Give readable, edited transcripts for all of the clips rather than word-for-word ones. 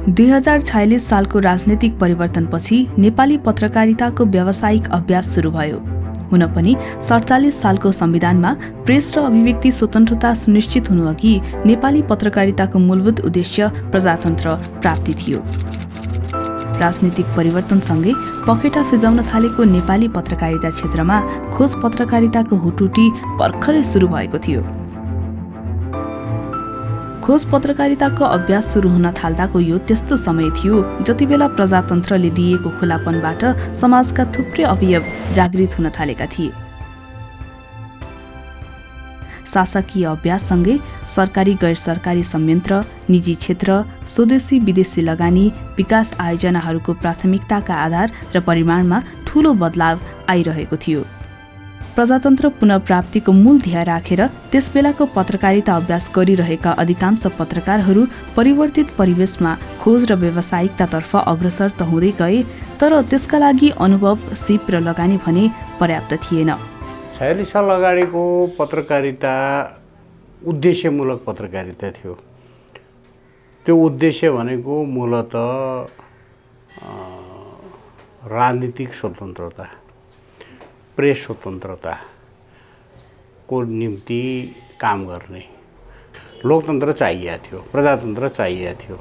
2046 सालको राजनीतिक परिवर्तनपछि नेपाली पत्रकारिताको व्यावसायिक अभ्यास सुरु भयो। हुन पनि 47 सालको संविधानमा प्रेस र अभिव्यक्ति स्वतन्त्रता सुनिश्चित हुनुअघि नेपाली पत्रकारिताको मूलभूत उद्देश्य प्रजातन्त्र प्राप्ति थियो। राजनीतिक परिवर्तनसँगै पखेटा फिजाउन थालेको नेपाली पत्रकारिता क्षेत्रमा खोज पत्रकारिताको हुटुटी भर्खरै सुरु भएको थियो। खोज पत्रकारिताको अभ्यास सुरु हुन थाल्दाको यो त्यस्तो समय थियो जति बेला प्रजातन्त्रले दिएको खुलापनबाट समाजका थुप्रै अवयव जागृत हुन थालेका थिए। शासकीय अभ्याससँगै सरकारी गैर सरकारी संयन्त्र, निजी क्षेत्र, स्वदेशी विदेशी लगानी, विकास आयोजनाहरूको प्राथमिकताका आधार र परिमाणमा ठूलो बदलाव आइरहेको थियो। प्रजातन्त्र पुनः प्राप्तिको मूल ध्येय राखेर त्यसबेलाको पत्रकारिता अभ्यास गरिरहेका अधिकांश पत्रकारहरू परिवर्तित परिवेशमा खोज र व्यावसायिकतातर्फ अग्रसर त हुँदै गए, तर त्यसका लागि अनुभव, सिप र लगानी भने पर्याप्त थिएन। 46 साल अगाडिको पत्रकारिता उद्देश्यमूलक पत्रकारिता थियो। त्यो उद्देश्य भनेको मूलत राजनीतिक स्वतन्त्रता, प्रेस स्वतन्त्रताको निम्ति काम गर्ने। लोकतन्त्र चाहिएको थियो, प्रजातन्त्र चाहिएको थियो।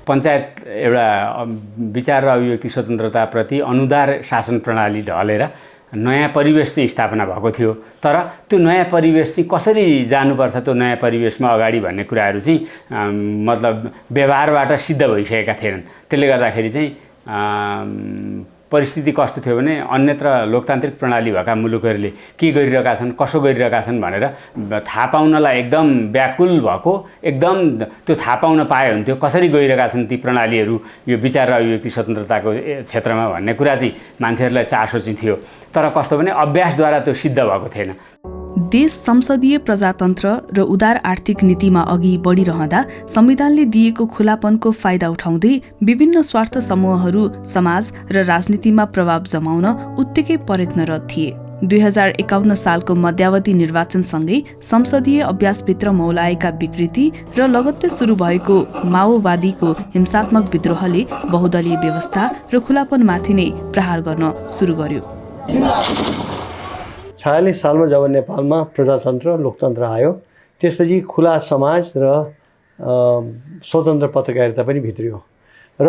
पञ्चायत एउटा विचार र अभिव्यक्ति स्वतन्त्रताप्रति अनुदार शासन प्रणाली ढलेर नयाँ परिवेश चाहिँ स्थापना भएको थियो। तर त्यो नयाँ परिवेश चाहिँ कसरी जानुपर्छ, त्यो नयाँ परिवेशमा अगाडि भन्ने कुराहरू चाहिँ मतलब व्यवहारबाट सिद्ध भइसकेका थिएनन्। त्यसले गर्दाखेरि चाहिँ परिस्थिति कस्तो थियो भने अन्यत्र लोकतान्त्रिक प्रणाली भएका मुलुकहरूले के गरिरहेका छन्, कसो गरिरहेका छन् भनेर थाहा पाउनलाई एकदम व्याकुल भएको, एकदम त्यो थाहा पाउन पाए हुन्थ्यो कसरी गइरहेका छन् ती प्रणालीहरू यो विचार र अभिव्यक्ति स्वतन्त्रताको क्षेत्रमा भन्ने कुरा चाहिँ मान्छेहरूलाई चासो चाहिँ थियो। तर कस्तो भने अभ्यासद्वारा त्यो सिद्ध भएको थिएन। देश संसदीय प्रजातन्त्र र उदार आर्थिक नीतिमा अघि बढिरहँदा संविधानले दिएको खुलापनको फाइदा उठाउँदै विभिन्न स्वार्थ समूहहरू समाज र राजनीतिमा प्रभाव जमाउन उत्तिकै प्रयत्नरत थिए। 2051 सालको मध्यावधि निर्वाचनसँगै संसदीय अभ्यासभित्र मौलाएका विकृति र लगत्तै सुरु भएको माओवादीको हिंसात्मक विद्रोहले बहुदलीय व्यवस्था र खुलापनमाथि नै प्रहार गर्न सुरु गर्यो। 46 सालमा जब नेपालमा प्रजातन्त्र लोकतन्त्र आयो, त्यसपछि खुला समाज र स्वतन्त्र पत्रकारिता पनि भित्रियो र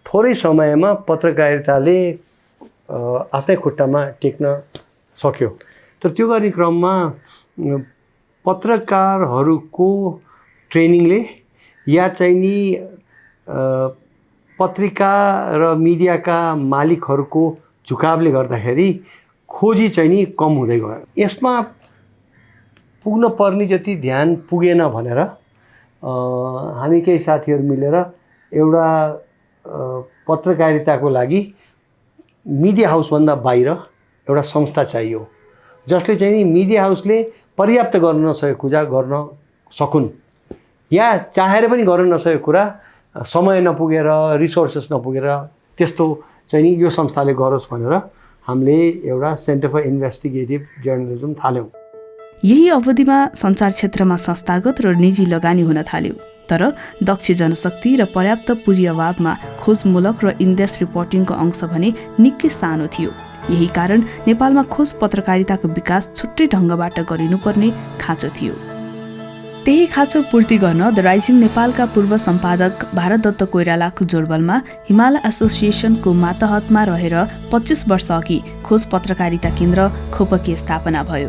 थोरै समयमा पत्रकारिताले आफ्नै खुट्टामा टेक्न सक्यो। तर त्यो गर्ने क्रममा पत्रकारहरूको ट्रेनिङले या चाहिँ नि पत्रिका र मिडियाका मालिकहरूको झुकावले गर्दाखेरि खोजी चाहिँ नि कम हुँदै गयो। यसमा पुग्न पर्ने जति ध्यान पुगेन भनेर हामी केही साथीहरू मिलेर एउटा पत्रकारिताको लागि मिडिया हाउसभन्दा बाहिर एउटा संस्था चाहियो, जसले चाहिँ नि मिडिया हाउसले पर्याप्त गर्न नसकेको कुरा गर्न सकुन्, या चाहेर पनि गर्न नसकेको कुरा समय नपुगेर, रिसोर्सेस नपुगेर त्यस्तो चाहिँ नि यो संस्थाले गरोस् भनेर हामीले एउटा सेन्टर फर इन्भेस्टिगेटिभ जर्नलिजम थाल्यौँ। यही अवधिमा सञ्चार क्षेत्रमा संस्थागत र निजी लगानी हुन थाल्यो। तर दक्ष जनशक्ति र पर्याप्त पुँजी अभावमा खोजमूलक र इनडेप्थ रिपोर्टिङको अंश भने निकै सानो थियो। यही कारण नेपालमा खोज पत्रकारिताको विकास छुट्टै ढङ्गबाट गरिनुपर्ने खाँचो थियो। त्यही खाँचो पूर्ति गर्न द राइजिङ नेपालका पूर्व सम्पादक भारत दत्त कोइरालाको जोडबलमा हिमालय एसोसिएसनको मातहतमा रहेर 25 वर्ष अघि खोज पत्रकारिता केन्द्र खोपकी स्थापना भयो।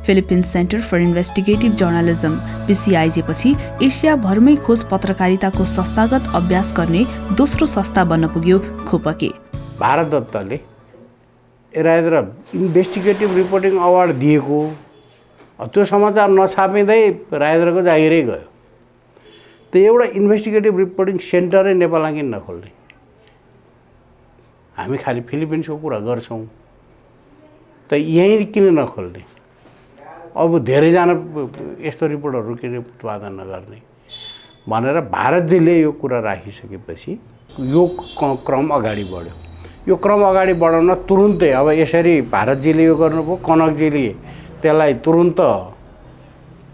Philippines centre for investigative journalism PCIJ पछि एसियाभरमै खोज पत्रकारिताको संस्थागत अभ्यास गर्ने दोस्रो संस्था बन्न पुग्यो खोपके। भारत दत्तले रायद्र इन्भेस्टिगेटिभ रिपोर्टिङ अवार्ड दिएको, त्यो समाचार नछापिँदै रायद्रको जागिरै गयो। त एउटा इन्भेस्टिगेटिभ रिपोर्टिङ सेन्टरै नेपालमा किन नखोल्ने? हामी खालि फिलिपिन्सको कुरा गर्छौँ, त यहीँ किन नखोल्ने? अब धेरैजना यस्तो रिपोर्टहरू किन उत्पादन नगर्ने भनेर भारतजीले यो कुरा राखिसकेपछि यो क्रम अगाडि बढ्यो। यो क्रम अगाडि बढाउन तुरुन्तै अब यसरी भारतजीले यो गर्नुभयो, कनकजीले त्यसलाई तुरुन्त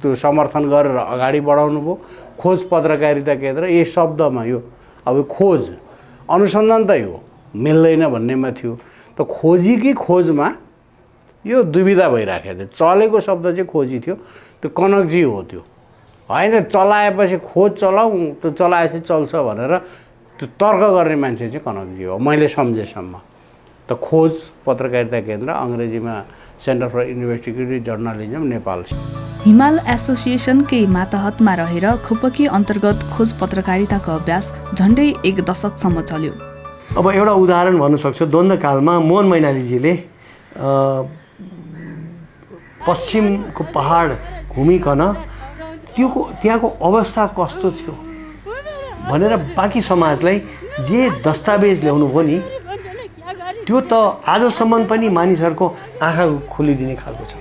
त्यो समर्थन गरेर अगाडि बढाउनु भयो। खोज पत्रकारिता केन्द्र यही शब्दमा यो अब खोज अनुसन्धान त हो मिल्दैन भन्नेमा थियो। त खोजी कि खोजमा यो दुविधा भइराखेको थियो। चलेको शब्द चाहिँ खोजी थियो, त्यो कनकजी हो त्यो होइन। चलाएपछि खोज चलाऊ, त्यो चलाएपछि चल्छ भनेर त्यो तर्क गर्ने मान्छे चाहिँ कनकजी हो मैले सम्झेसम्म। त खोज पत्रकारिता केन्द्र, अङ्ग्रेजीमा centre for investigative journalism Nepal. Himal एसोसिएसनकै मातहतमा रहेर खुपकी अन्तर्गत खोज पत्रकारिताको अभ्यास झन्डै 1 दशकसम्म चल्यो। अब एउटा उदाहरण भन्न सक्छु, द्वन्द्वकालमा मोहन मैनालीजीले पश्चिमको पहाड घुमिकन त्यहाँको अवस्था कस्तो थियो भनेर बाँकी समाजलाई जे दस्तावेज ल्याउनु भयो नि, त्यो त आजसम्म पनि मानिसहरूको आँखा खोलिदिने खालको छ।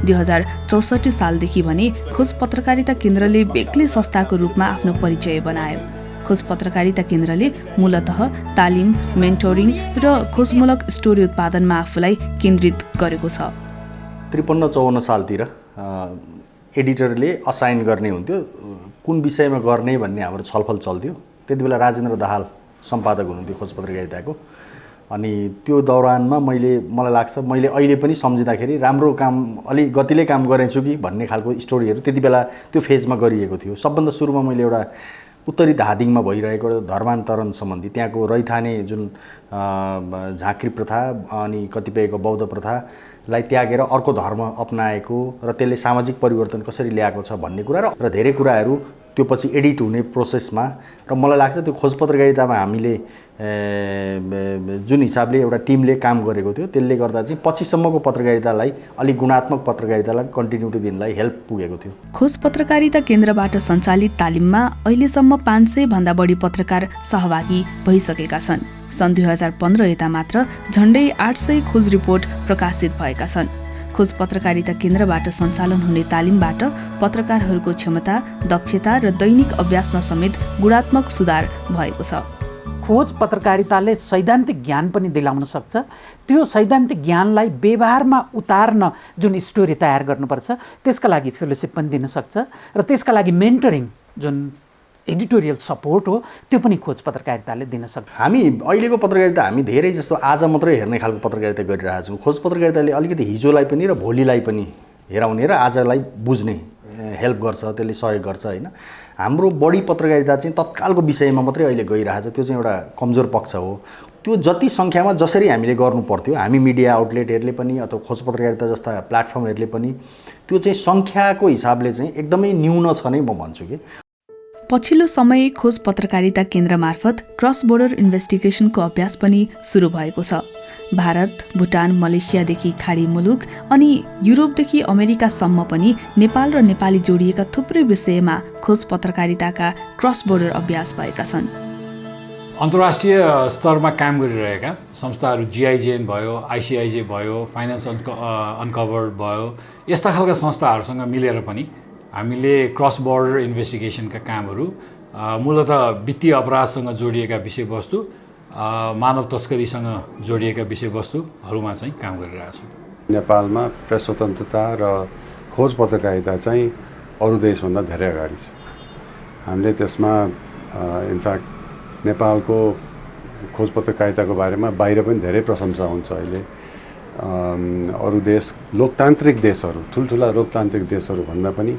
2064 सालदेखि भने खोज पत्रकारिता केन्द्रले बेग्लै संस्थाको रूपमा आफ्नो परिचय बनायो। खोज पत्रकारिता केन्द्रले मूलतः तालिम, मेन्टोरिङ र खोजमूलक स्टोरी उत्पादनमा आफूलाई केन्द्रित गरेको छ। 53-54 सालतिर एडिटरले असाइन गर्ने हुन्थ्यो, कुन विषयमा गर्ने भन्ने हाम्रो छलफल चल्थ्यो। त्यति बेला राजेन्द्र दाहाल सम्पादक हुनुहुन्थ्यो खोज पत्रकारिताको। अनि त्यो दौरानमा मलाई लाग्छ मैले अहिले पनि सम्झिँदाखेरि राम्रो काम, अलि गतिले काम गरेछु कि भन्ने खालको स्टोरीहरू त्यति बेला त्यो फेजमा गरिएको थियो। सबभन्दा सुरुमा मैले एउटा उत्तरी धादिङमा भइरहेको धर्मान्तरण सम्बन्धी त्यहाँको रैथाने जुन झाँक्री प्रथा अनि कतिपयको बौद्ध प्रथालाई त्यागेर अर्को धर्म अपनाएको र त्यसले सामाजिक परिवर्तन कसरी ल्याएको छ भन्ने कुरा र धेरै कुराहरू त्यो पछि एडिट हुने प्रोसेसमा। र मलाई लाग्छ त्यो खोज पत्रकारितामा हामीले जुन हिसाबले एउटा टिमले काम गरेको थियो त्यसले गर्दा चाहिँ पछिसम्मको पत्रकारितालाई अलिक गुणात्मक पत्रकारितालाई कन्टिन्युटी दिनलाई हेल्प पुगेको थियो। खोज पत्रकारिता केन्द्रबाट सञ्चालित तालिममा अहिलेसम्म 500 भन्दा बढी पत्रकार सहभागी भइसकेका छन्। सन् 2015 यता मात्र झन्डै 800 खोज रिपोर्ट प्रकाशित भएका छन्। खोज पत्रकारिता केन्द्रबाट सञ्चालन हुने तालिमबाट पत्रकारहरूको क्षमता, दक्षता र दैनिक अभ्यासमा समेत गुणात्मक सुधार भएको छ। खोज पत्रकारिताले सैद्धान्तिक ज्ञान पनि दिलाउन सक्छ। त्यो सैद्धान्तिक ज्ञानलाई व्यवहारमा उतार्न जुन स्टोरी तयार गर्नुपर्छ त्यसका लागि फेलोसिप पनि दिन सक्छ र त्यसका लागि मेन्टरिङ जुन एडिटोरियल सपोर्ट हो त्यो पनि खोज पत्रकारिताले दिन सक्छ। हामी अहिलेको पत्रकारिता हामी धेरै जस्तो आज मात्रै हेर्ने खालको पत्रकारिता गरिरहेका छौँ। खोज पत्रकारिताले अलिकति हिजोलाई पनि र भोलिलाई पनि हेराउने र आजलाई बुझ्ने हेल्प गर्छ, त्यसले सहयोग गर्छ होइन। हाम्रो बढी पत्रकारिता चाहिँ तत्कालको विषयमा मात्रै अहिले गइरहेछ, त्यो चाहिँ एउटा कमजोर पक्ष हो। त्यो जति सङ्ख्यामा जसरी हामीले गर्नु पर्थ्यो, हामी मिडिया आउटलेटहरूले पनि अथवा खोज पत्रकारिता जस्ता प्लेटफर्महरूले पनि त्यो चाहिँ सङ्ख्याको हिसाबले चाहिँ एकदमै न्यून छ नै म भन्छु कि। पछिल्लो समय खोज पत्रकारिता केन्द्र मार्फत क्रस बोर्डर इन्भेस्टिगेसनको अभ्यास पनि सुरु भएको छ। भारत, भुटान, मलेसियादेखि खाडी मुलुक अनि युरोपदेखि अमेरिकासम्म पनि नेपाल र नेपाली जोडिएका थुप्रै विषयमा खोज पत्रकारिताका क्रस बोर्डर अभ्यास भएका छन्। अन्तर्राष्ट्रिय स्तरमा काम गरिरहेका संस्थाहरू GIGN भयो, ICIJ भयो, फाइनेन्स अनकभर्ड भयो, यस्ता खालका संस्थाहरूसँग मिलेर पनि हामीले क्रस बोर्डर इन्भेस्टिगेसनका कामहरू मूलतः वित्तीय अपराधसँग जोडिएका विषयवस्तु, मानव तस्करीसँग जोडिएका विषयवस्तुहरूमा चाहिँ काम गरिरहेछौँ। नेपालमा प्रेस स्वतन्त्रता र खोज पत्रकारिता चाहिँ अरू देशभन्दा धेरै अगाडि छ। हामीले त्यसमा इनफ्याक्ट नेपालको खोज पत्रकारिताको बारेमा बाहिर पनि धेरै प्रशंसा हुन्छ। अहिले अरू देश, लोकतान्त्रिक देशहरू, ठुल्ठुला लोकतान्त्रिक देशहरूभन्दा पनि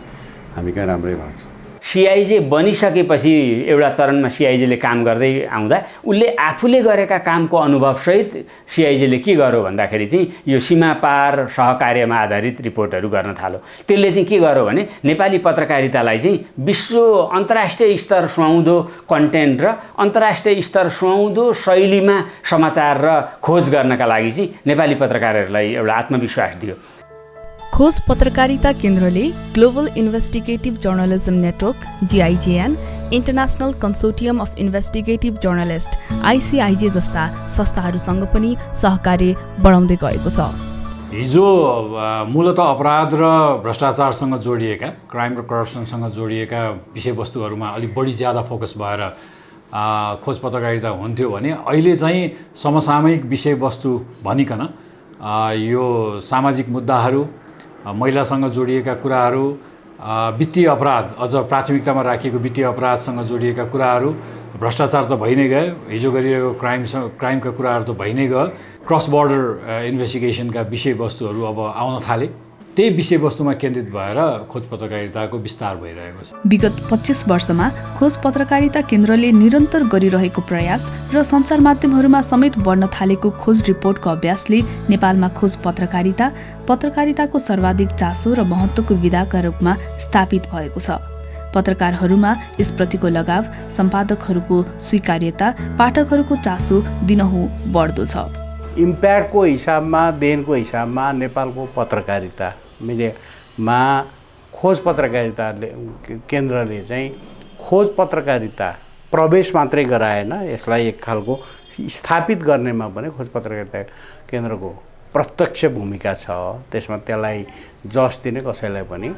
हामी कहाँ राम्रै भएको छ। CIJ बनिसकेपछि एउटा चरणमा CIJले काम गर्दै आउँदा उसले आफूले गरेका कामको अनुभवसहित CIJले के गर्यो भन्दाखेरि चाहिँ यो सीमा पार सहकार्यमा आधारित रिपोर्टहरू गर्न थाल्यो। त्यसले चाहिँ के गर्यो भने नेपाली पत्रकारितालाई चाहिँ विश्व अन्तर्राष्ट्रिय स्तर सुहाउँदो कन्टेन्ट र अन्तर्राष्ट्रिय स्तर सुहाउँदो शैलीमा समाचार र खोज गर्नका लागि चाहिँ नेपाली पत्रकारहरूलाई एउटा आत्मविश्वास दियो। खोज पत्रकारिता केन्द्रले global investigative journalism network GIGN, international consortium of investigative journalist ICIJ जस्ता संस्थाहरूसँग पनि सहकार्य बढाउँदै गएको छ। हिजो मूलतः अपराध र भ्रष्टाचारसँग जोडिएका, क्राइम र करप्सनसँग जोडिएका विषयवस्तुहरूमा अलिक बढी ज्यादा फोकस भएर खोज पत्रकारिता हुन्थ्यो भने अहिले चाहिँ समसामयिक विषयवस्तु भनिकन यो सामाजिक मुद्दाहरू, महिलासँग जोडिएका कुराहरू, वित्तीय अपराध अझ प्राथमिकतामा राखिएको वित्तीय अपराधसँग जोडिएका कुराहरू, भ्रष्टाचार त भइ नै गयो, हिजो गरिएको क्राइमका कुराहरू त भइ नै गयो, क्रस बोर्डर इन्भेस्टिगेसनका विषयवस्तुहरू अब आउन थाले। त्यही विषयवस्तुमा केन्द्रित भएर खोज पत्रकारिताको विस्तार भइरहेको छ। विगत 25 वर्षमा खोज पत्रकारिता केन्द्रले निरन्तर गरिरहेको प्रयास र सञ्चार माध्यमहरूमा समेत बढ्न थालेको खोज रिपोर्टको अभ्यासले नेपालमा खोज पत्रकारिताको सर्वाधिक चासो र महत्त्वको विधाका रूपमा स्थापित भएको छ। पत्रकारहरूमा यसप्रतिको लगाव, सम्पादकहरूको स्वीकार्यता, पाठकहरूको चासो दिनहुँ बढ्दो छ। इम्प्याक्टको हिसाबमा, देनको हिसाबमा नेपालको पत्रकारिता मिडियामा खोज पत्रकारिताले केन्द्रले चाहिँ खोज पत्रकारिता प्रवेश मात्रै गराएन, यसलाई एक खालको स्थापित गर्नेमा पनि खोज पत्रकारिता केन्द्रको प्रत्यक्ष भूमिका छ। त्यसमा त्यसलाई जस दिने कसैलाई पनि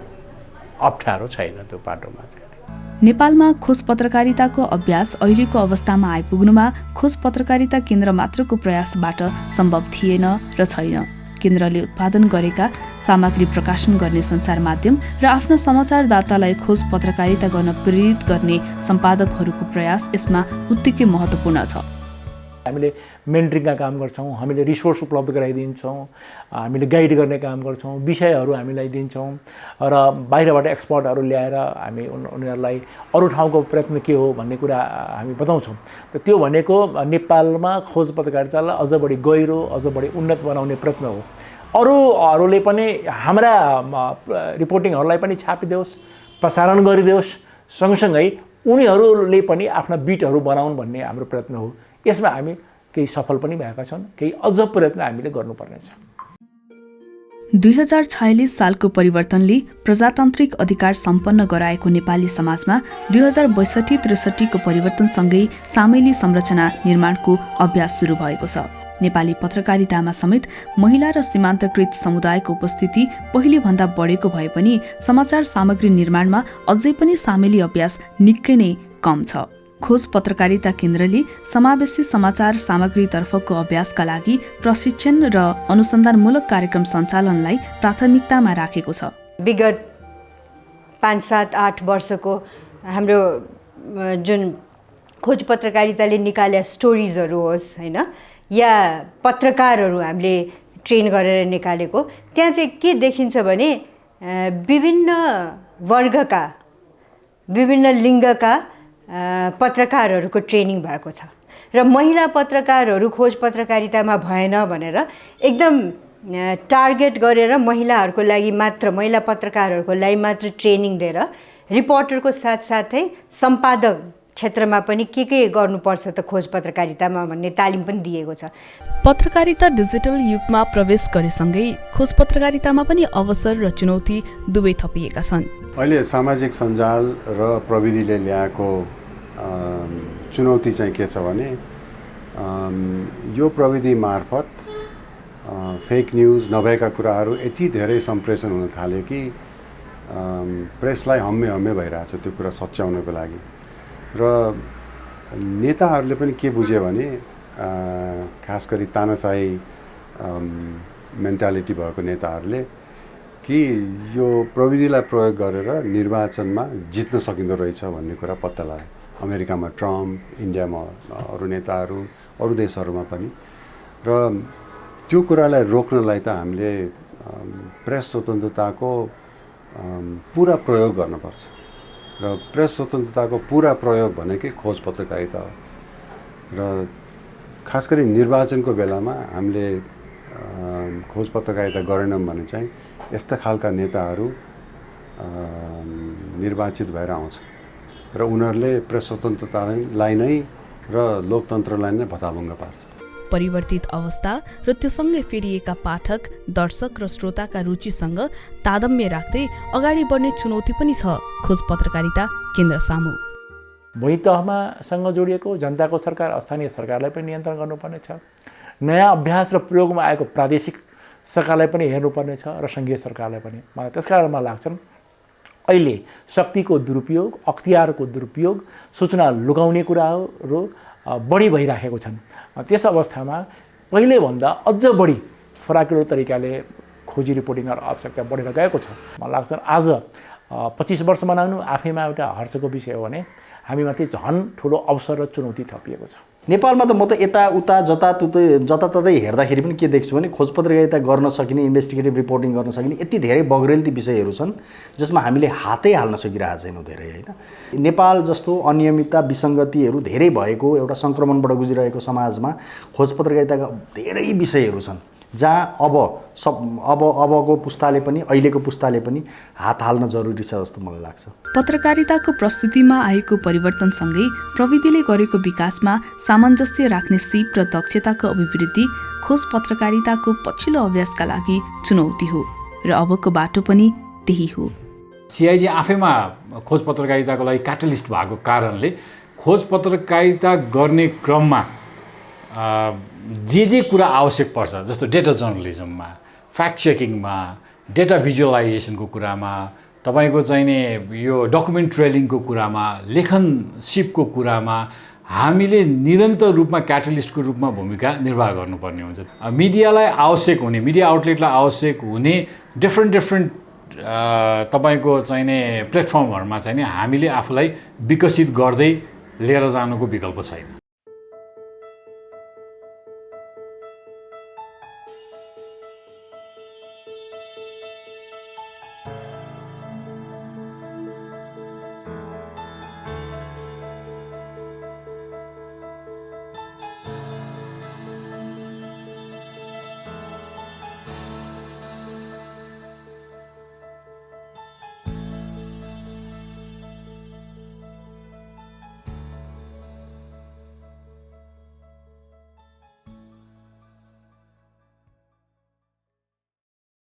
अप्ठ्यारो छैन त्यो पाटोमा चाहिँ। नेपालमा खोज पत्रकारिताको अभ्यास अहिलेको अवस्थामा आइपुग्नुमा खोज पत्रकारिता केन्द्र मात्रको प्रयासबाट सम्भव थिएन र छैन। केन्द्रले उत्पादन गरेका सामग्री प्रकाशन गर्ने सञ्चार माध्यम र आफ्ना समाचारदातालाई खोज पत्रकारिता गर्न प्रेरित गर्ने सम्पादकहरूको प्रयास यसमा उत्तिकै महत्त्वपूर्ण छ। हामीले मेन्टरिङका काम गर्छौँ, हामीले रिसोर्स उपलब्ध गराइदिन्छौँ, हामीले गाइड गर्ने काम गर्छौँ, विषयहरू हामीलाई दिन्छौँ र बाहिरबाट एक्सपर्टहरू ल्याएर हामी उनीहरूलाई अरू ठाउँको प्रयत्न के हो भन्ने कुरा हामी बताउँछौँ। त त्यो भनेको नेपालमा खोज पत्रकारितालाई अझ बढी गहिरो, अझ बढी उन्नत बनाउने प्रयत्न हो। अरूहरूले पनि हाम्रा रिपोर्टिङहरूलाई पनि छापिदेओस्, प्रसारण गरिदेओस्, सँगसँगै उनीहरूले पनि आफ्ना बिटहरू बनाउन् भन्ने हाम्रो प्रयत्न हो। यसमा हामी केही सफल पनि भएका छन्, केही अझ प्रयत्न हामीले गर्नुपर्नेछ। 2046 सालको परिवर्तनले प्रजातान्त्रिक अधिकार सम्पन्न गराएको नेपाली समाजमा 2062-63 को परिवर्तनसँगै सामेली संरचना निर्माणको अभ्यास सुरु भएको छ। नेपाली पत्रकारितामा समेत महिला र सीमान्तकृत समुदायको उपस्थिति पहिले भन्दा बढेको भए पनि समाचार सामग्री निर्माणमा अझै पनि सामेली अभ्यास निकै नै कम छ। खोज पत्रकारिता केन्द्रले समावेशी समाचार सामग्रीतर्फको अभ्यासका लागि प्रशिक्षण र अनुसन्धानमूलक कार्यक्रम सञ्चालनलाई प्राथमिकतामा राखेको छ। विगत 5, 7, 8 वर्षको हाम्रो जुन खोज पत्रकारिताले निकाले स्टोरिजहरू होस् हैन, या पत्रकारहरू हामीले ट्रेन गरेर निकालेको, त्यहाँ चाहिँ के देखिन्छ भने विभिन्न वर्गका, विभिन्न लिङ्गका पत्रकारहरूको ट्रेनिङ भएको छ र महिला पत्रकारहरू खोज पत्रकारितामा भएन भनेर एकदम टार्गेट गरेर महिलाहरूको लागि मात्र, महिला पत्रकारहरूको लागि मात्र ट्रेनिङ दिएर रिपोर्टरको साथसाथै सम्पादक क्षेत्रमा पनि के गर्नुपर्छ त खोज पत्रकारितामा भन्ने तालिम पनि दिएको छ। पत्रकारिता डिजिटल युगमा प्रवेश गरेसँगै खोज पत्रकारितामा पनि अवसर र चुनौती दुवै थपिएका छन्। अहिले सामाजिक सञ्जाल र प्रविधिले ल्याएको चुनौती चाहिँ के छ भने यो प्रविधि मार्फत फेक न्युज नभएका कुराहरू यति धेरै सम्प्रेषण हुन थाल्यो कि प्रेसलाई हम्मे भइरहेछ त्यो कुरा सच्याउनको लागि। र नेताहरूले पनि के बुझ्यो भने खास गरी तानाशाही मेन्टालिटी भएको नेताहरूले कि यो प्रविधिलाई प्रयोग गरेर निर्वाचनमा जित्न सकिँदो रहेछ भन्ने कुरा पत्ता लाग्यो। अमेरिकामा ट्रम्प, इन्डियामा अरू नेताहरू, अरू देशहरूमा पनि। र त्यो कुरालाई रोक्नलाई त हामीले प्रेस स्वतन्त्रताको पुरा प्रयोग गर्नुपर्छ र प्रेस स्वतन्त्रताको पुरा प्रयोग भनेकै खोज पत्रकारिता हो। र खास गरी निर्वाचनको बेलामा हामीले खोज पत्रकारिता गरेनौँ भने चाहिँ यस्ता खालका नेताहरू निर्वाचित भएर आउँछ र उनीहरूले प्रेस स्वतन्त्रतालाई नै र लोकतन्त्रलाई नै भताभुङ्ग पार्छ। परिवर्तित अवस्था र त्योसँगै फेरिएका पाठक, दर्शक र श्रोताका रुचिसँग तादम्य राख्दै अगाडि बढ्ने चुनौती पनि छ खोज पत्रकारिता केन्द्र सामु। भुइँ तहमा सँग जोडिएको जनताको सरकार, स्थानीय सरकारलाई पनि नियन्त्रण गर्नुपर्ने छ। नयाँ अभ्यास र प्रयोगमा आएको प्रादेशिक सरकारलाई पनि हेर्नुपर्ने छ र सङ्घीय सरकारलाई पनि। मलाई त्यसकारण लाग्छन् अहिले शक्तिको दुरुपयोग, अख्तियारको दुरुपयोग, सूचना लुकाउने कुराहरू बढी भइराखेको छन्। त्यस अवस्थामा पहिलेभन्दा अझ बढी फराकिलो तरिकाले खोजी रिपोर्टिङको आवश्यकता बढेर गएको छ। मलाई लाग्छ आज 25 वर्ष मनाउनु आफैमा एउटा हर्षको विषय हो भने हामीमाथि झन् ठुलो अवसर र चुनौती थपिएको छ। नेपालमा त म त यताउता जताततै हेर्दाखेरि पनि के देख्छु भने खोज पत्रकारिता गर्न सकिने, इन्भेस्टिगेटिभ रिपोर्टिङ गर्न सकिने यति धेरै बग्रेलती विषयहरू छन् जसमा हामीले हातै हाल्न सकिरहेको छैनौँ धेरै, होइन। नेपाल जस्तो अनियमितता विसङ्गतिहरू धेरै भएको एउटा सङ्क्रमणबाट गुजिरहेको समाजमा खोज पत्रकारिताका धेरै विषयहरू छन् जहाँ अबको पुस्ताले पनि अहिलेको पुस्ताले पनि हात हाल्न जरुरी छ जस्तो मलाई लाग्छ। पत्रकारिताको प्रस्तुतिमा आएको परिवर्तनसँगै प्रविधिले गरेको विकासमा सामञ्जस्य राख्ने सिप र दक्षताको अभिवृद्धि खोज पत्रकारिताको पछिल्लो अभ्यासका लागि चुनौती हो र अबको बाटो पनि त्यही हो। सिआइजी आफैमा खोज पत्रकारिताको लागि क्याटलिस्ट भएको कारणले खोज पत्रकारिता गर्ने क्रममा जे कुरा आवश्यक पर्छ, जस्तो डेटा जर्नलिजममा, फ्याक्ट चेकिङमा, डेटा भिजुअलाइजेसनको कुरामा, तपाईँको चाहिने यो डकुमेन्ट ट्रेलिङको कुरामा, लेखन सिपको कुरामा हामीले निरन्तर रूपमा क्याटलिस्टको रूपमा भूमिका निर्वाह गर्नुपर्ने हुन्छ। मिडियालाई आवश्यक हुने, मिडिया आउटलेटलाई आवश्यक हुने डिफ्रेन्ट तपाईँको चाहिने प्लेटफर्महरूमा चाहिने हामीले आफूलाई विकसित गर्दै लिएर जानुको विकल्प छैन।